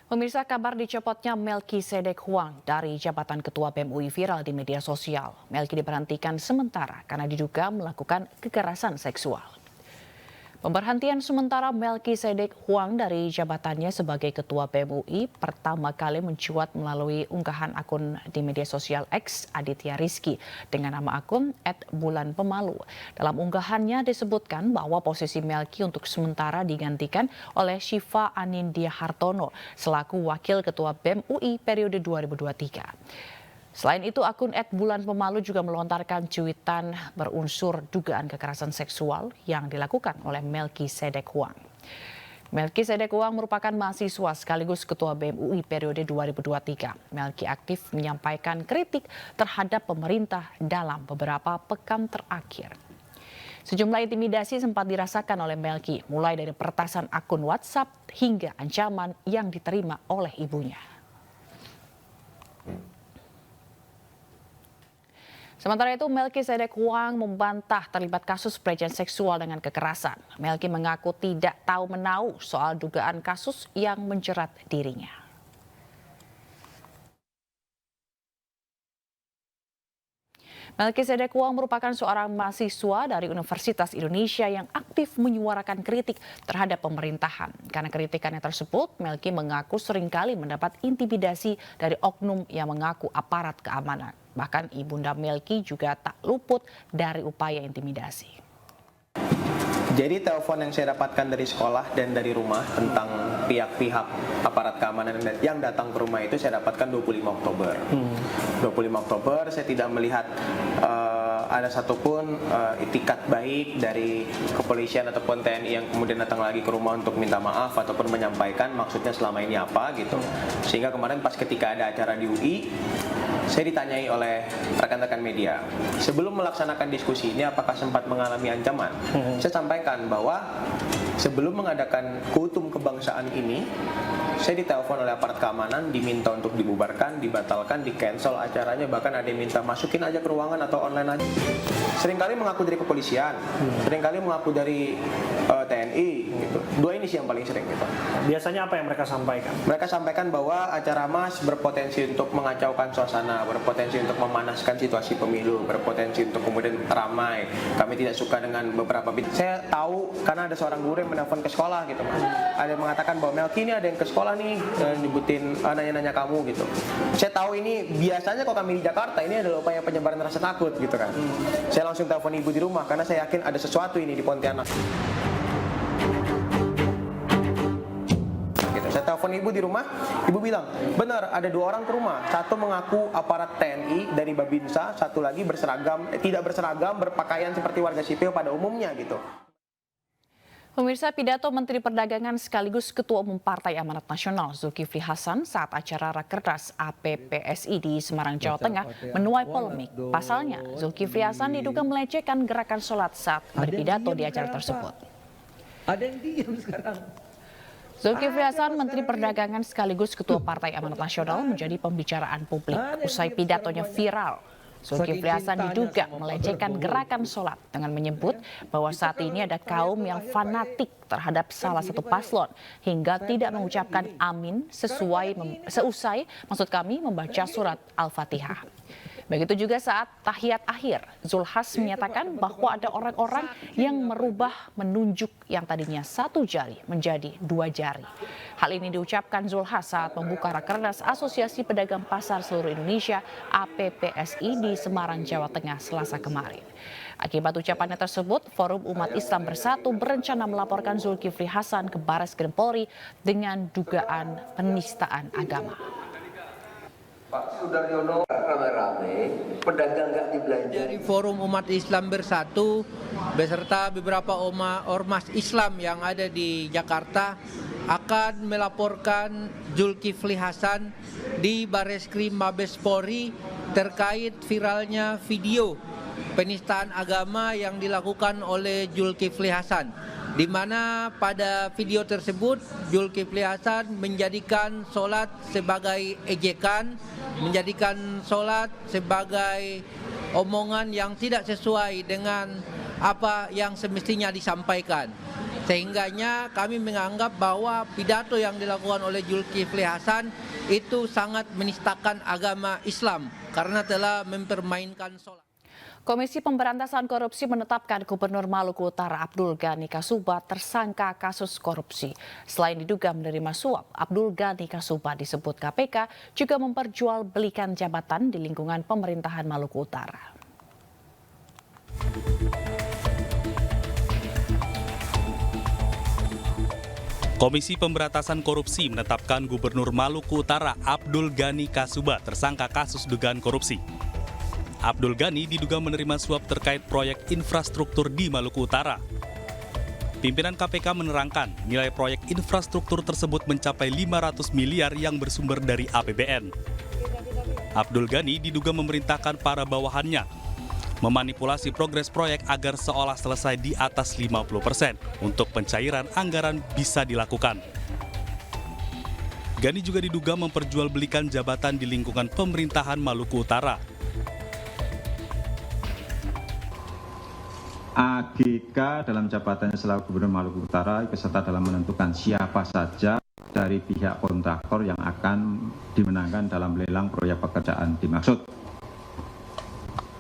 Pemirsa, kabar dicopotnya Melki Sedek Huang dari jabatan Ketua BEM UI viral di media sosial. Melki diberhentikan sementara karena diduga melakukan kekerasan seksual. Pemberhentian sementara Melki Sedek Huang dari jabatannya sebagai Ketua BEM UI pertama kali mencuat melalui unggahan akun di media sosial X Aditya Rizky dengan nama akun @bulanpemalu. Dalam unggahannya disebutkan bahwa posisi Melki untuk sementara digantikan oleh Syifa Anindya Hartono selaku Wakil Ketua BEM UI periode 2023. Selain itu, akun @bulanpemalu juga melontarkan cuitan berunsur dugaan kekerasan seksual yang dilakukan oleh Melki Sedek Huang. Melki Sedek Huang merupakan mahasiswa sekaligus Ketua BEM UI periode 2023. Melki aktif menyampaikan kritik terhadap pemerintah dalam beberapa pekan terakhir. Sejumlah intimidasi sempat dirasakan oleh Melki, mulai dari peretasan akun WhatsApp hingga ancaman yang diterima oleh ibunya. Sementara itu, Melki Sedek Huang membantah terlibat kasus pelecehan seksual dengan kekerasan. Melki mengaku tidak tahu menahu soal dugaan kasus yang menjerat dirinya. Melki Sedek Huang merupakan seorang mahasiswa dari Universitas Indonesia yang aktif menyuarakan kritik terhadap pemerintahan. Karena kritikannya tersebut, Melki mengaku seringkali mendapat intimidasi dari oknum yang mengaku aparat keamanan. Bahkan ibunda Melki juga tak luput dari upaya intimidasi. Jadi telepon yang saya dapatkan dari sekolah dan dari rumah tentang pihak-pihak aparat keamanan yang datang ke rumah itu saya dapatkan 25 Oktober. 25 Oktober saya tidak melihat ada satupun itikat baik dari kepolisian ataupun TNI yang kemudian datang lagi ke rumah untuk minta maaf ataupun menyampaikan maksudnya selama ini apa gitu. Sehingga kemarin pas ketika ada acara di UI, saya ditanyai oleh rekan-rekan media, sebelum melaksanakan diskusi ini apakah sempat mengalami ancaman? Saya sampaikan bahwa sebelum mengadakan kultum kebangsaan ini, saya ditelepon oleh aparat keamanan, diminta untuk dibubarkan, dibatalkan, di-cancel acaranya, bahkan ada yang minta masukin aja ke ruangan atau online aja. Seringkali mengaku dari kepolisian, seringkali mengaku dari TNI, gitu. Dua ini sih yang paling sering gitu. Biasanya apa yang mereka sampaikan? Mereka sampaikan bahwa acara MAS berpotensi untuk mengacaukan suasana, berpotensi untuk memanaskan situasi pemilu, berpotensi untuk kemudian ramai. Kami tidak suka dengan beberapa saya tahu karena ada seorang guru yang menelpon ke sekolah gitu, Mas. Ada yang mengatakan bahwa Melki ini ada yang ke sekolah nih, nyebutin nanya-nanya kamu gitu. Saya tahu ini biasanya kalau kami di Jakarta ini adalah upaya penyebaran rasa takut gitu kan. Saya langsung telepon ibu di rumah karena saya yakin ada sesuatu ini di Pontianak. Saya telepon ibu di rumah, ibu bilang, benar ada 2 orang ke rumah. Satu mengaku aparat TNI dari Babinsa, satu lagi tidak berseragam, berpakaian seperti warga sipil pada umumnya gitu. Pemirsa, pidato Menteri Perdagangan sekaligus Ketua Umum Partai Amanat Nasional Zulkifli Hasan saat acara Rakernas APPSI di Semarang, Jawa Tengah menuai polemik. Pasalnya, Zulkifli Hasan diduga melecehkan gerakan sholat saat berpidato di acara tersebut. Ada yang diam sekarang. Zulkifli Hasan, Menteri Perdagangan sekaligus Ketua Partai Amanat Nasional, menjadi pembicaraan publik usai pidatonya viral. Zulkifli Hasan diduga melecehkan gerakan sholat dengan menyebut bahwa saat ini ada kaum yang fanatik terhadap salah satu paslon hingga tidak mengucapkan amin seusai membaca surat Al-Fatihah. Begitu juga saat tahiyat akhir, Zulhas menyatakan bahwa ada orang-orang yang menunjuk yang tadinya 1 jari menjadi 2 jari. Hal ini diucapkan Zulhas saat membuka Rakernas Asosiasi Pedagang Pasar Seluruh Indonesia APPSI di Semarang, Jawa Tengah, Selasa kemarin. Akibat ucapannya tersebut, Forum Umat Islam Bersatu berencana melaporkan Zulkifli Hasan ke Barreskrim Polri dengan dugaan penistaan agama. Pak Sudaryono rame-rame, pedagang nggak dibelanja. Dari Forum Umat Islam Bersatu beserta beberapa ormas Islam yang ada di Jakarta akan melaporkan Zulkifli Hasan di Barreskrim Mabes Polri terkait viralnya video penistaan agama yang dilakukan oleh Zulkifli Hasan, di mana pada video tersebut Zulkifli Hasan menjadikan sholat sebagai ejekan, menjadikan sholat sebagai omongan yang tidak sesuai dengan apa yang semestinya disampaikan. Sehingganya kami menganggap bahwa pidato yang dilakukan oleh Zulkifli Hasan itu sangat menistakan agama Islam karena telah mempermainkan sholat. Komisi Pemberantasan Korupsi menetapkan Gubernur Maluku Utara Abdul Ghani Kasuba tersangka kasus korupsi. Selain diduga menerima suap, Abdul Ghani Kasuba disebut KPK juga memperjualbelikan jabatan di lingkungan pemerintahan Maluku Utara. Komisi Pemberantasan Korupsi menetapkan Gubernur Maluku Utara Abdul Ghani Kasuba tersangka kasus dugaan korupsi. Abdul Ghani diduga menerima suap terkait proyek infrastruktur di Maluku Utara. Pimpinan KPK menerangkan nilai proyek infrastruktur tersebut mencapai 500 miliar yang bersumber dari APBN. Abdul Ghani diduga memerintahkan para bawahannya memanipulasi progres proyek agar seolah selesai di atas 50% untuk pencairan anggaran bisa dilakukan. Ghani juga diduga memperjualbelikan jabatan di lingkungan pemerintahan Maluku Utara. AGK dalam jabatannya selaku Gubernur Maluku Utara ikut serta dalam menentukan siapa saja dari pihak kontraktor yang akan dimenangkan dalam lelang proyek pekerjaan dimaksud.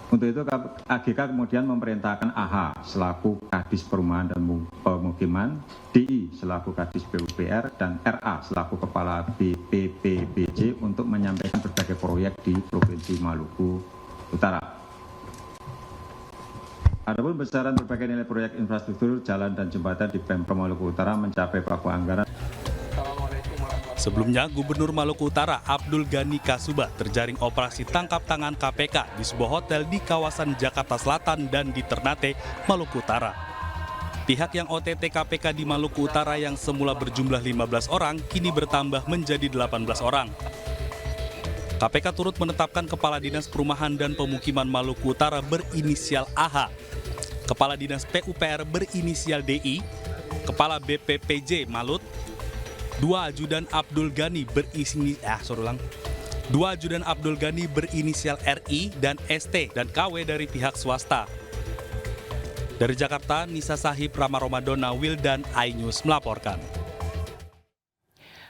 Untuk itu AGK kemudian memerintahkan AH selaku Kadis Perumahan dan Pemukiman, DI selaku Kadis PUPR, dan RA selaku Kepala BPPBJ untuk menyampaikan berbagai proyek di Provinsi Maluku Utara. Adapun besaran berbagai nilai proyek infrastruktur, jalan dan jembatan di Pemprov Maluku Utara mencapai pagu anggaran. Sebelumnya, Gubernur Maluku Utara Abdul Ghani Kasuba terjaring operasi tangkap tangan KPK di sebuah hotel di kawasan Jakarta Selatan dan di Ternate, Maluku Utara. Pihak yang OTT KPK di Maluku Utara yang semula berjumlah 15 orang kini bertambah menjadi 18 orang. KPK turut menetapkan Kepala Dinas Perumahan dan Pemukiman Maluku Utara berinisial AH, Kepala Dinas PUPR berinisial DI, Kepala BPPJ Malut, 2 ajudan Abdul Ghani berinisial RI dan ST dan KW dari pihak swasta. Dari Jakarta, Nisa Sahib, Rama Romadona, Wildan, iNews melaporkan.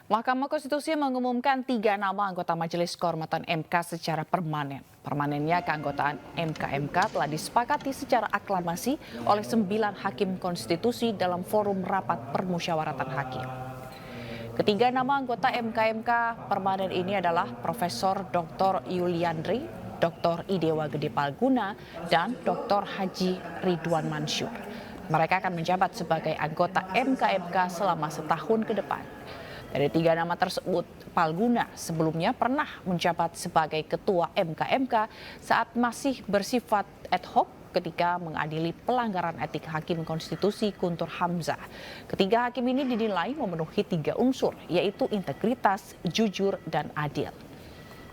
Mahkamah Konstitusi mengumumkan 3 nama anggota Majelis Kehormatan MK secara permanen. Permanennya keanggotaan MK telah disepakati secara aklamasi oleh 9 hakim konstitusi dalam forum rapat permusyawaratan hakim. Ketiga nama anggota MK permanen ini adalah Profesor Dr. Yuliandri, Dr. Idewa Gede Palguna, dan Dr. Haji Ridwan Mansur. Mereka akan menjabat sebagai anggota MK selama setahun ke depan. Dari 3 nama tersebut, Palguna sebelumnya pernah menjabat sebagai Ketua MK saat masih bersifat ad hoc ketika mengadili pelanggaran etik Hakim Konstitusi Guntur Hamzah. Ketiga hakim ini dinilai memenuhi 3 unsur, yaitu integritas, jujur, dan adil.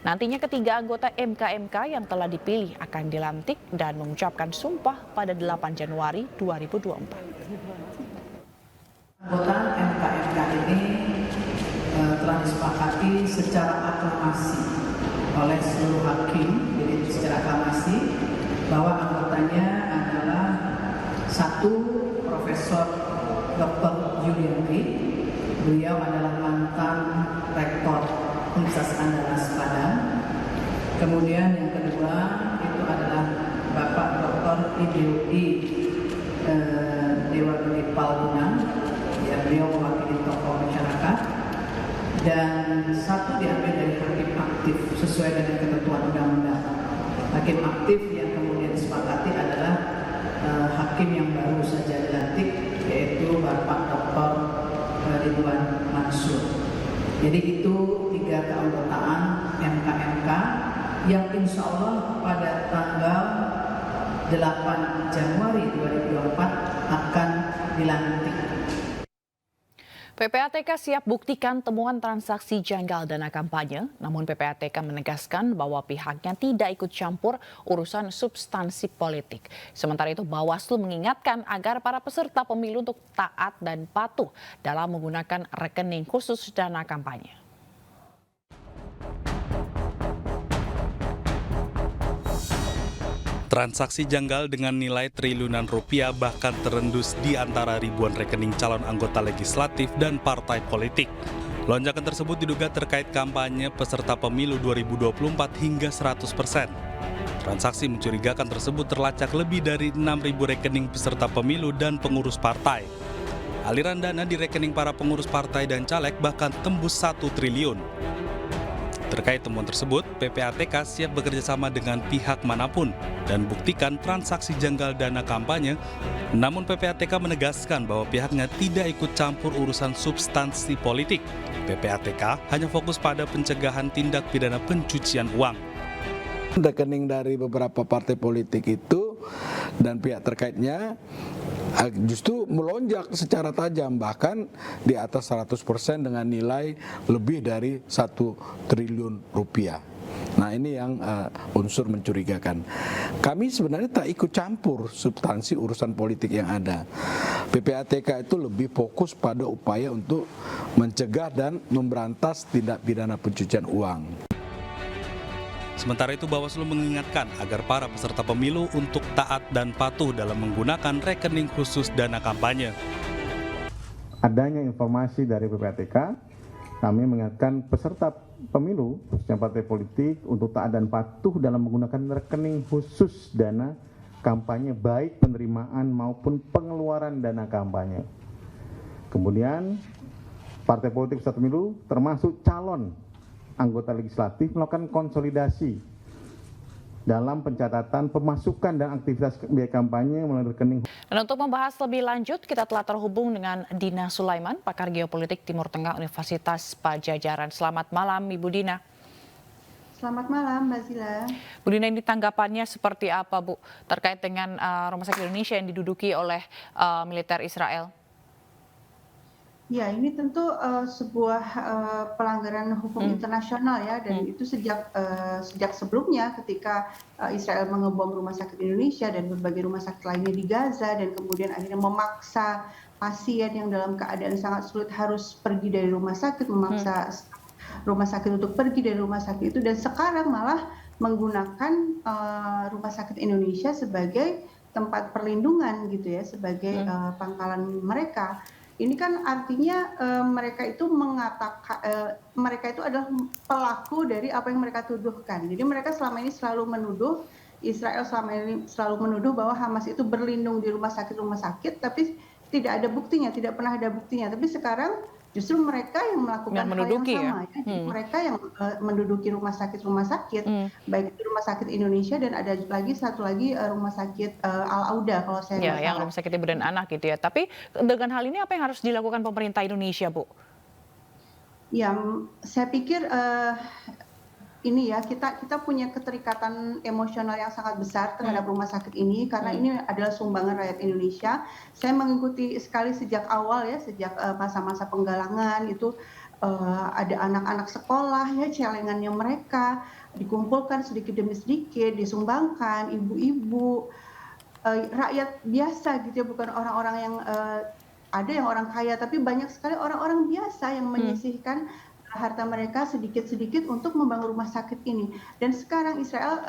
Nantinya ketiga anggota MK yang telah dipilih akan dilantik dan mengucapkan sumpah pada 8 Januari 2024. Anggota MK ini telah disepakati secara aklamasi oleh seluruh hakim, jadi secara aklamasi bahwa anggotanya adalah 1 Profesor Dr. Yuliandri. Beliau adalah mantan Rektor Universitas Andalas Padang. Kemudian yang kedua itu adalah Bapak Dr. Idewa Gede Palguna, ya, beliau mewakili tokoh masyarakat. Dan 1 diambil dari hakim aktif sesuai dengan ketentuan undang-undang. Hakim aktif yang kemudian disepakati adalah hakim yang baru saja dilantik, yaitu Bapak Dr. Ridwan Mansur. Jadi itu 3 keanggotaan MK yang insya Allah pada tanggal 8 Januari 2024 akan dilantik. PPATK siap buktikan temuan transaksi janggal dana kampanye, namun PPATK menegaskan bahwa pihaknya tidak ikut campur urusan substansi politik. Sementara itu Bawaslu mengingatkan agar para peserta pemilu untuk taat dan patuh dalam menggunakan rekening khusus dana kampanye. Transaksi janggal dengan nilai triliunan rupiah bahkan terendus di antara ribuan rekening calon anggota legislatif dan partai politik. Lonjakan tersebut diduga terkait kampanye peserta pemilu 2024 hingga 100%. Transaksi mencurigakan tersebut terlacak lebih dari 6.000 rekening peserta pemilu dan pengurus partai. Aliran dana di rekening para pengurus partai dan caleg bahkan tembus 1 triliun. Terkait temuan tersebut, PPATK siap bekerja sama dengan pihak manapun dan buktikan transaksi janggal dana kampanye. Namun PPATK menegaskan bahwa pihaknya tidak ikut campur urusan substansi politik. PPATK hanya fokus pada pencegahan tindak pidana pencucian uang. Rekening dari beberapa partai politik itu dan pihak terkaitnya justru melonjak secara tajam, bahkan di atas 100% dengan nilai lebih dari 1 triliun rupiah. Nah, ini yang unsur mencurigakan. Kami sebenarnya tak ikut campur substansi urusan politik yang ada. PPATK itu lebih fokus pada upaya untuk mencegah dan memberantas tindak pidana pencucian uang. Sementara itu, Bawaslu mengingatkan agar para peserta pemilu untuk taat dan patuh dalam menggunakan rekening khusus dana kampanye. Adanya informasi dari PPATK, kami mengingatkan peserta pemilu, khususnya partai politik, untuk taat dan patuh dalam menggunakan rekening khusus dana kampanye, baik penerimaan maupun pengeluaran dana kampanye. Kemudian, partai politik peserta pemilu termasuk calon anggota legislatif melakukan konsolidasi dalam pencatatan pemasukan dan aktivitas biaya kampanye melalui rekening. Dan untuk membahas lebih lanjut, kita telah terhubung dengan Dina Sulaiman, pakar geopolitik Timur Tengah Universitas Padjadjaran. Selamat malam, Ibu Dina. Selamat malam, Mbak Zila. Bu Dina, ini tanggapannya seperti apa, Bu, terkait dengan Rumah Sakit Indonesia yang diduduki oleh militer Israel? Ya, ini tentu sebuah pelanggaran hukum internasional ya, dan itu sejak sebelumnya ketika Israel mengebom Rumah Sakit Indonesia dan berbagai rumah sakit lainnya di Gaza, dan kemudian akhirnya memaksa pasien yang dalam keadaan sangat sulit harus pergi dari rumah sakit, memaksa rumah sakit untuk pergi dari rumah sakit itu, dan sekarang malah menggunakan Rumah Sakit Indonesia sebagai tempat perlindungan gitu ya, sebagai pangkalan mereka. Ini kan artinya mereka itu mengatakan mereka itu adalah pelaku dari apa yang mereka tuduhkan. Jadi mereka selama ini selalu menuduh, Israel selama ini selalu menuduh bahwa Hamas itu berlindung di rumah sakit, tapi tidak ada buktinya, tidak pernah ada buktinya. Tapi sekarang justru mereka yang melakukan hal yang sama ya. Jadi mereka yang menduduki rumah sakit, baik itu Rumah Sakit Indonesia dan ada lagi satu lagi Rumah Sakit Al-Auda kalau saya nggak salah. Yang Rumah Sakit Ibu dan Anak gitu ya. Tapi dengan hal ini apa yang harus dilakukan pemerintah Indonesia, Bu? Ya, saya pikir ini ya, kita punya keterikatan emosional yang sangat besar terhadap rumah sakit ini, karena ini adalah sumbangan rakyat Indonesia. Saya mengikuti sekali sejak awal ya, sejak masa-masa penggalangan itu ada anak-anak sekolah ya, celengannya mereka dikumpulkan sedikit demi sedikit, disumbangkan, ibu-ibu, rakyat biasa gitu ya, bukan orang-orang yang ada yang orang kaya, tapi banyak sekali orang-orang biasa yang menyisihkan harta mereka sedikit-sedikit untuk membangun rumah sakit ini. Dan sekarang Israel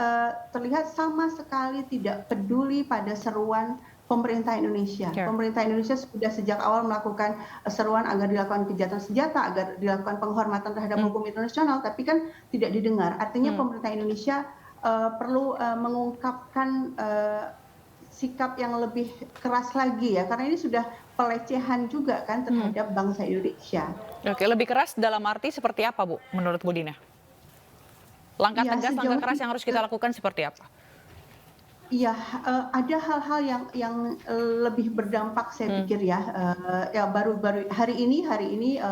terlihat sama sekali tidak peduli pada seruan pemerintah Indonesia. Pemerintah Indonesia sudah sejak awal melakukan seruan agar dilakukan kejahatan senjata, agar dilakukan penghormatan terhadap hukum internasional, tapi kan tidak didengar. Artinya pemerintah Indonesia perlu mengungkapkan sikap yang lebih keras lagi ya, karena ini sudah pelecehan juga kan terhadap bangsa Indonesia. Oke, lebih keras dalam arti seperti apa, Bu, menurut Bu Dina? Langkah tegas, langkah keras yang harus kita lakukan seperti apa? Iya, ada hal-hal yang lebih berdampak saya pikir ya. Ya baru-baru hari ini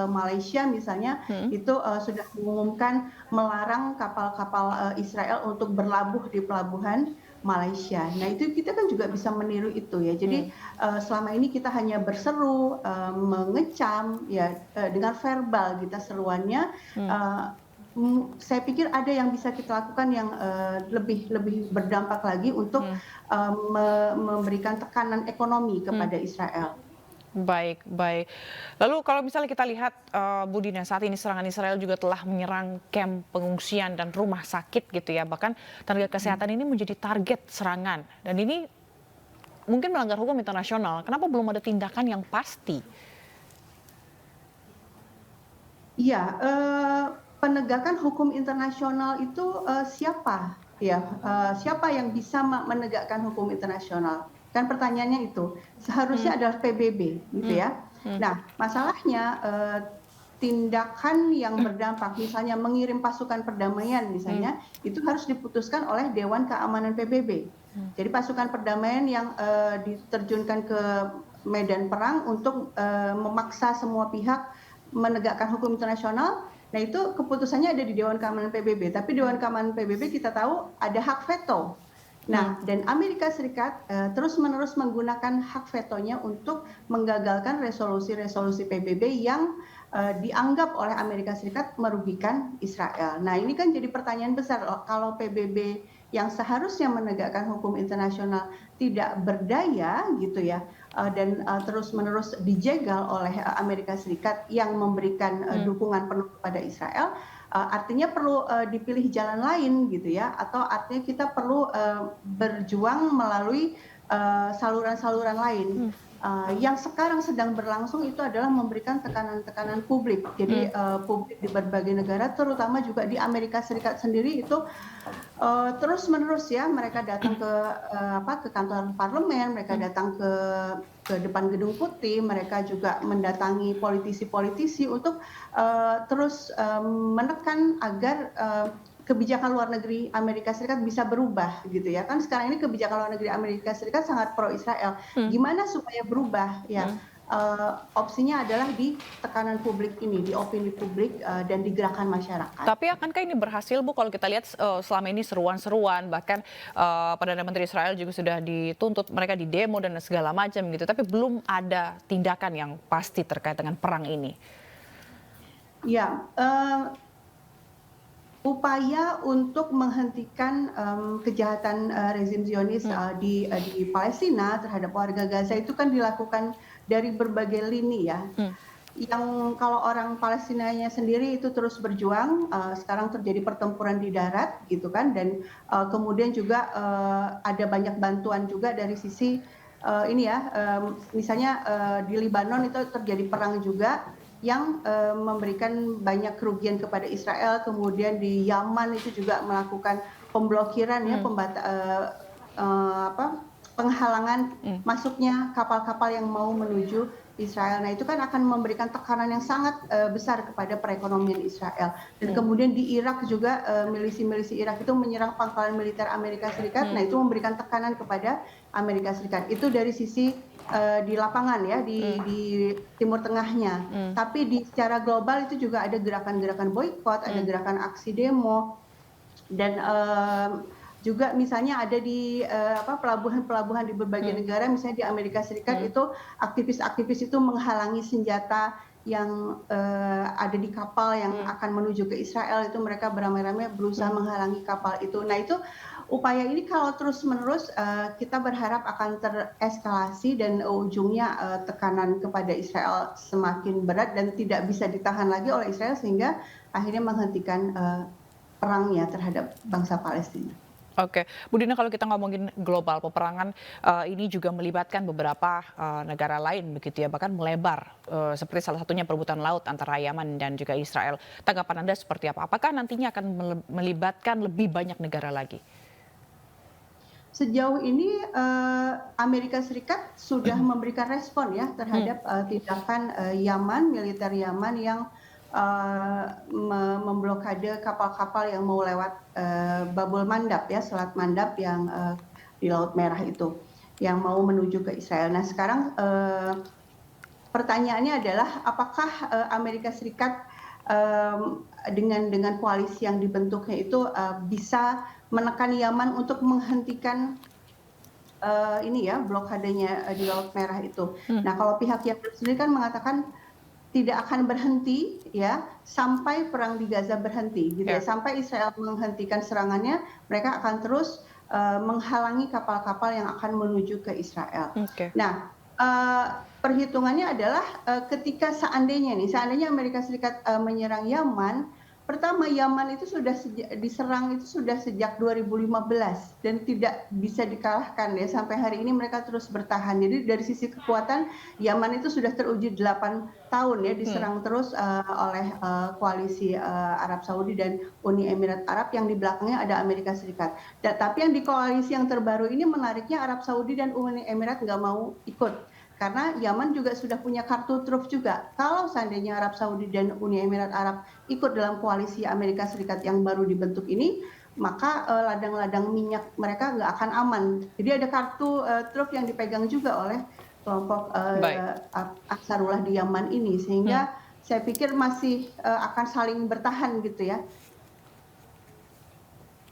Malaysia misalnya itu sudah mengumumkan melarang kapal-kapal Israel untuk berlabuh di pelabuhan Malaysia. Nah itu kita kan juga bisa meniru itu ya. Jadi selama ini kita hanya berseru, mengecam ya dengan verbal kita seruannya. Saya pikir ada yang bisa kita lakukan yang lebih berdampak lagi untuk memberikan tekanan ekonomi kepada Israel. Baik, baik. Lalu kalau misalnya kita lihat Bu Dina, saat ini serangan Israel juga telah menyerang kamp pengungsian dan rumah sakit gitu ya. Bahkan tenaga kesehatan ini menjadi target serangan. Dan ini mungkin melanggar hukum internasional. Kenapa belum ada tindakan yang pasti? Iya, penegakan hukum internasional itu siapa? Ya, siapa yang bisa menegakkan hukum internasional? Kan pertanyaannya itu seharusnya adalah PBB, gitu ya. Nah, masalahnya tindakan yang berdampak, misalnya mengirim pasukan perdamaian, misalnya itu harus diputuskan oleh Dewan Keamanan PBB. Jadi pasukan perdamaian yang diterjunkan ke medan perang untuk memaksa semua pihak menegakkan hukum internasional. Nah itu keputusannya ada di Dewan Keamanan PBB. Tapi Dewan Keamanan PBB kita tahu ada hak veto. Nah, dan Amerika Serikat terus-menerus menggunakan hak vetonya untuk menggagalkan resolusi-resolusi PBB yang dianggap oleh Amerika Serikat merugikan Israel. Nah, ini kan jadi pertanyaan besar, kalau PBB yang seharusnya menegakkan hukum internasional tidak berdaya gitu ya, dan terus-menerus dijegal oleh Amerika Serikat yang memberikan dukungan penuh kepada Israel, artinya perlu dipilih jalan lain gitu ya, atau artinya kita perlu berjuang melalui saluran-saluran lain. Yang sekarang sedang berlangsung itu adalah memberikan tekanan-tekanan publik. Jadi publik di berbagai negara, terutama juga di Amerika Serikat sendiri itu terus-menerus ya, mereka datang ke kantor parlemen, mereka datang ke depan Gedung Putih, mereka juga mendatangi politisi-politisi untuk terus menekan agar kebijakan luar negeri Amerika Serikat bisa berubah gitu ya. Kan sekarang ini kebijakan luar negeri Amerika Serikat sangat pro Israel. Gimana supaya berubah ya? Opsinya adalah di tekanan publik ini, di opini publik dan di gerakan masyarakat. Tapi akankah ini berhasil Bu kalau kita lihat selama ini seruan-seruan, bahkan Perdana Menteri Israel juga sudah dituntut, mereka di demo dan segala macam gitu, tapi belum ada tindakan yang pasti terkait dengan perang ini. Ya, upaya untuk menghentikan kejahatan rezim Zionis di Palestina terhadap warga Gaza itu kan dilakukan dari berbagai lini ya. Yang kalau orang Palestinanya sendiri itu terus berjuang, sekarang terjadi pertempuran di darat gitu kan, dan kemudian juga ada banyak bantuan juga dari sisi ini ya, misalnya di Lebanon itu terjadi perang juga yang memberikan banyak kerugian kepada Israel. Kemudian di Yaman itu juga melakukan pemblokiran ya, penghalangan masuknya kapal-kapal yang mau menuju Israel. Nah itu kan akan memberikan tekanan yang sangat besar kepada perekonomian Israel. Dan kemudian di Irak juga milisi-milisi Irak itu menyerang pangkalan militer Amerika Serikat. Nah itu memberikan tekanan kepada Amerika Serikat. Itu dari sisi di lapangan ya, di Timur Tengahnya. Tapi secara global itu juga ada gerakan-gerakan boykot, ada gerakan aksi demo, dan juga misalnya ada di pelabuhan-pelabuhan di berbagai negara, misalnya di Amerika Serikat itu aktivis-aktivis itu menghalangi senjata yang ada di kapal yang akan menuju ke Israel, itu mereka beramai-ramai berusaha menghalangi kapal itu. Nah itu upaya ini kalau terus-menerus kita berharap akan tereskalasi dan ujungnya tekanan kepada Israel semakin berat dan tidak bisa ditahan lagi oleh Israel sehingga akhirnya menghentikan perangnya terhadap bangsa Palestina. Oke, Bu Dina, kalau kita ngomongin global, peperangan ini juga melibatkan beberapa negara lain begitu ya, bahkan melebar seperti salah satunya perebutan laut antara Yaman dan juga Israel. Tanggapan Anda seperti apa? Apakah nantinya akan melibatkan lebih banyak negara lagi? Sejauh ini Amerika Serikat sudah memberikan respon ya terhadap tindakan Yaman, militer Yaman yang memblokade kapal-kapal yang mau lewat Babul Mandab ya, Selat Mandab yang di Laut Merah itu, yang mau menuju ke Israel. Nah sekarang pertanyaannya adalah apakah Amerika Serikat dengan koalisi yang dibentuknya itu bisa menekan Yaman untuk menghentikan ini ya, blokadenya di Laut Merah itu. Nah kalau pihak Yaman sendiri kan mengatakan tidak akan berhenti ya sampai perang di Gaza berhenti gitu ya. Sampai Israel menghentikan serangannya, mereka akan terus menghalangi kapal-kapal yang akan menuju ke Israel. Nah perhitungannya adalah ketika seandainya Amerika Serikat menyerang Yaman, pertama Yaman itu sudah diserang itu sudah sejak 2015 dan tidak bisa dikalahkan ya, sampai hari ini mereka terus bertahan. Jadi dari sisi kekuatan Yaman itu sudah teruji 8 tahun ya, diserang terus oleh koalisi Arab Saudi dan Uni Emirat Arab yang di belakangnya ada Amerika Serikat. Tapi yang di koalisi yang terbaru ini menariknya Arab Saudi dan Uni Emirat nggak mau ikut. Karena Yaman juga sudah punya kartu truf juga. Kalau seandainya Arab Saudi dan Uni Emirat Arab ikut dalam koalisi Amerika Serikat yang baru dibentuk ini, maka ladang-ladang minyak mereka nggak akan aman. Jadi ada kartu truf yang dipegang juga oleh kelompok Ansarullah di Yaman ini. Sehingga saya pikir masih akan saling bertahan gitu ya.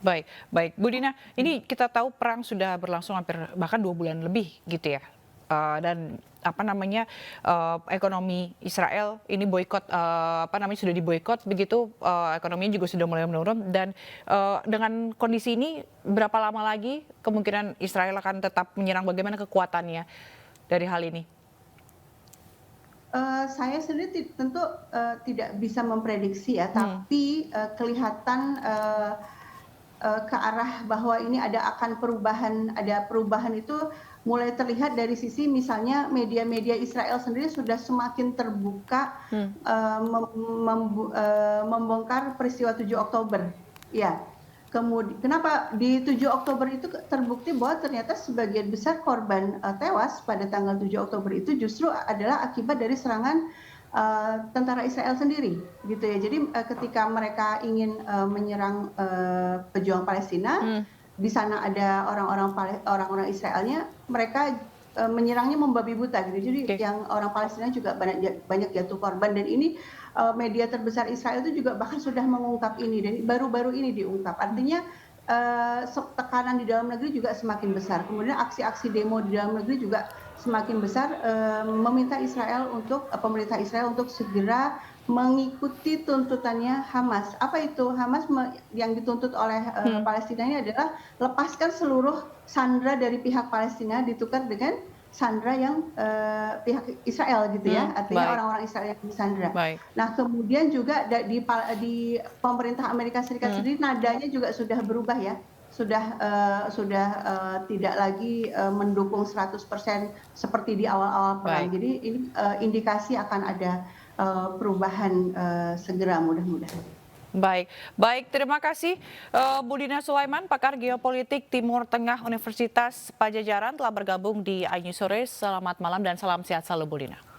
Baik, Bu Dina, ini kita tahu perang sudah berlangsung hampir bahkan 2 bulan lebih gitu ya. Dan ekonomi Israel ini boykot sudah diboykot begitu, ekonominya juga sudah mulai menurun, dan dengan kondisi ini berapa lama lagi kemungkinan Israel akan tetap menyerang, bagaimana kekuatannya dari hal ini? Saya sendiri tentu tidak bisa memprediksi ya, tapi kelihatan ke arah bahwa ini akan perubahan itu mulai terlihat dari sisi misalnya media-media Israel sendiri sudah semakin terbuka membongkar peristiwa 7 Oktober. Ya. Kemudian kenapa di 7 Oktober itu terbukti bahwa ternyata sebagian besar korban tewas pada tanggal 7 Oktober itu justru adalah akibat dari serangan tentara Israel sendiri gitu ya. Jadi ketika mereka ingin menyerang pejuang Palestina, di sana ada orang-orang Israelnya, mereka menyerangnya membabi buta gitu. Jadi yang orang Palestina juga banyak jatuh korban, dan ini media terbesar Israel itu juga bahkan sudah mengungkap ini, dan baru-baru ini diungkap. Artinya tekanan di dalam negeri juga semakin besar. Kemudian aksi-aksi demo di dalam negeri juga semakin besar, meminta pemerintah Israel untuk segera mengikuti tuntutannya Hamas. Apa itu? Hamas yang dituntut oleh Palestina ini adalah lepaskan seluruh sandera dari pihak Palestina ditukar dengan sandera yang pihak Israel gitu ya. Artinya orang-orang Israel yang disandera. Nah, kemudian juga di pemerintah Amerika Serikat sendiri nadanya juga sudah berubah ya. Sudah tidak lagi mendukung 100% seperti di awal-awal perang. Jadi ini indikasi akan ada perubahan segera, mudah-mudahan. Baik, terima kasih Bu Dina Sulaiman, pakar geopolitik Timur Tengah Universitas Padjadjaran telah bergabung di iNews Sore. Selamat malam dan salam sehat selalu Bu Dina.